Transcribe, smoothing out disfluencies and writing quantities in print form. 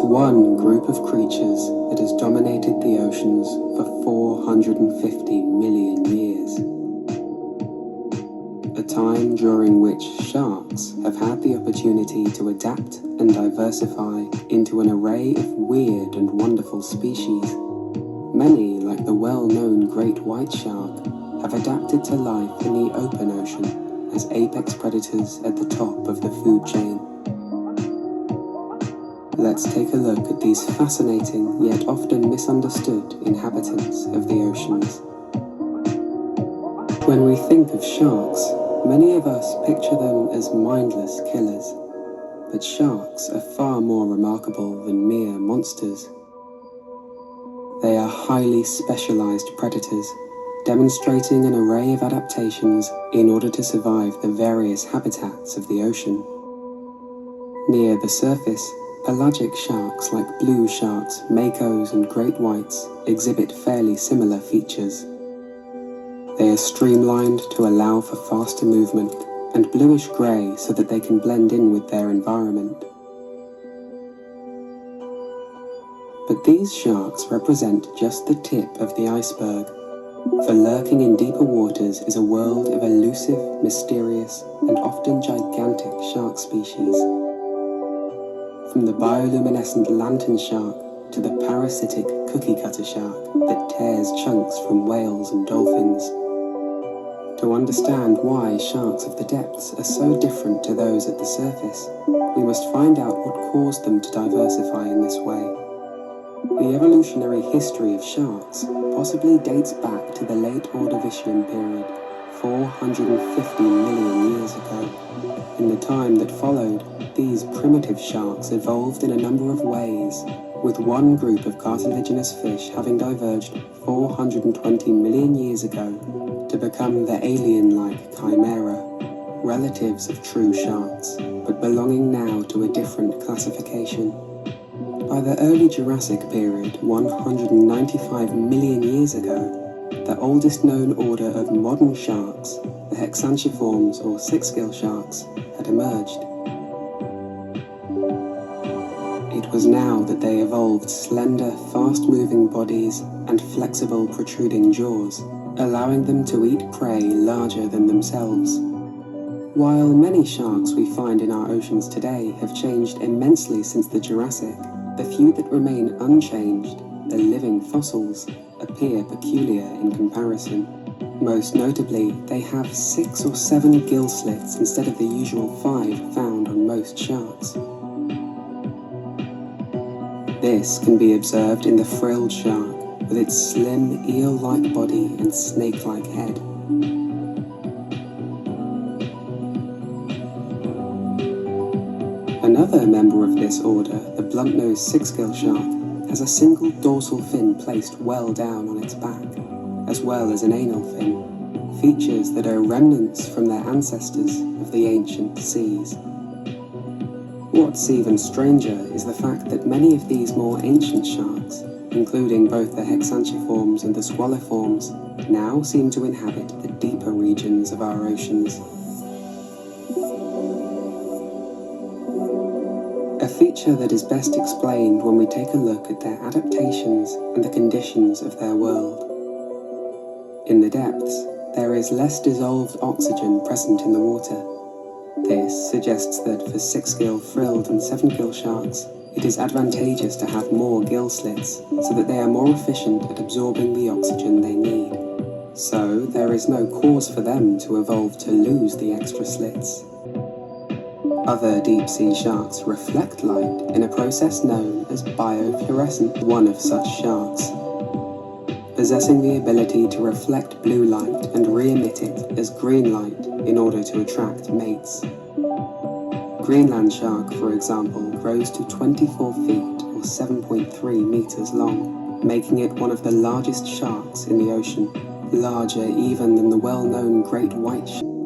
one group of creatures that has dominated the oceans for 450 million years. A time during which sharks have had the opportunity to adapt and diversify into an array of weird and wonderful species. Many, like the well-known great white shark, have adapted to life in the open ocean as apex predators at the top of the food chain. Let's take a look at these fascinating yet often misunderstood inhabitants of the oceans. When we think of sharks, many of us picture them as mindless killers, but sharks are far more remarkable than mere monsters. They are highly specialized predators, demonstrating an array of adaptations in order to survive the various habitats of the ocean. Near the surface, pelagic sharks like blue sharks, makos and great whites exhibit fairly similar features. They are streamlined to allow for faster movement, and bluish-grey so that they can blend in with their environment. But these sharks represent just the tip of the iceberg, for lurking in deeper waters is a world of elusive, mysterious, and often gigantic shark species. From the bioluminescent lantern shark to the parasitic cookie-cutter shark that tears chunks from whales and dolphins. To understand why sharks of the depths are so different to those at the surface, we must find out what caused them to diversify in this way. The evolutionary history of sharks possibly dates back to the Late Ordovician Period, 450 million years ago. In the time that followed, these primitive sharks evolved in a number of ways, with one group of cartilaginous fish having diverged 420 million years ago to become the alien-like chimera, relatives of true sharks, but belonging now to a different classification. By the early Jurassic period, 195 million years ago, the oldest known order of modern sharks, the hexantiforms or six-gill sharks, had emerged. It was now that they evolved slender, fast-moving bodies and flexible, protruding jaws, allowing them to eat prey larger than themselves. While many sharks we find in our oceans today have changed immensely since the Jurassic, the few that remain unchanged, the living fossils, appear peculiar in comparison. Most notably, they have 6 or 7 gill slits instead of the usual 5 found on most sharks. This can be observed in the frilled shark, with its slim, eel-like body and snake-like head. Another member of this order, the blunt-nosed six-gill shark, has a single dorsal fin placed well down on its back, as well as an anal fin, features that are remnants from their ancestors of the ancient seas. What's even stranger is the fact that many of these more ancient sharks, including both the hexantiforms and the swalloforms, now seem to inhabit the deeper regions of our oceans. A feature that is best explained when we take a look at their adaptations and the conditions of their world. In the depths, there is less dissolved oxygen present in the water. This suggests that for six-gill, frilled and seven-gill sharks, it is advantageous to have more gill slits so that they are more efficient at absorbing the oxygen they need. So there is no cause for them to evolve to lose the extra slits. Other deep-sea sharks reflect light in a process known as biofluorescence. One of such sharks, possessing the ability to reflect blue light and re-emit it as green light in order to attract mates. Greenland shark, for example, grows to 24 feet or 7.3 meters long, making it one of the largest sharks in the ocean, larger even than the well-known great white shark.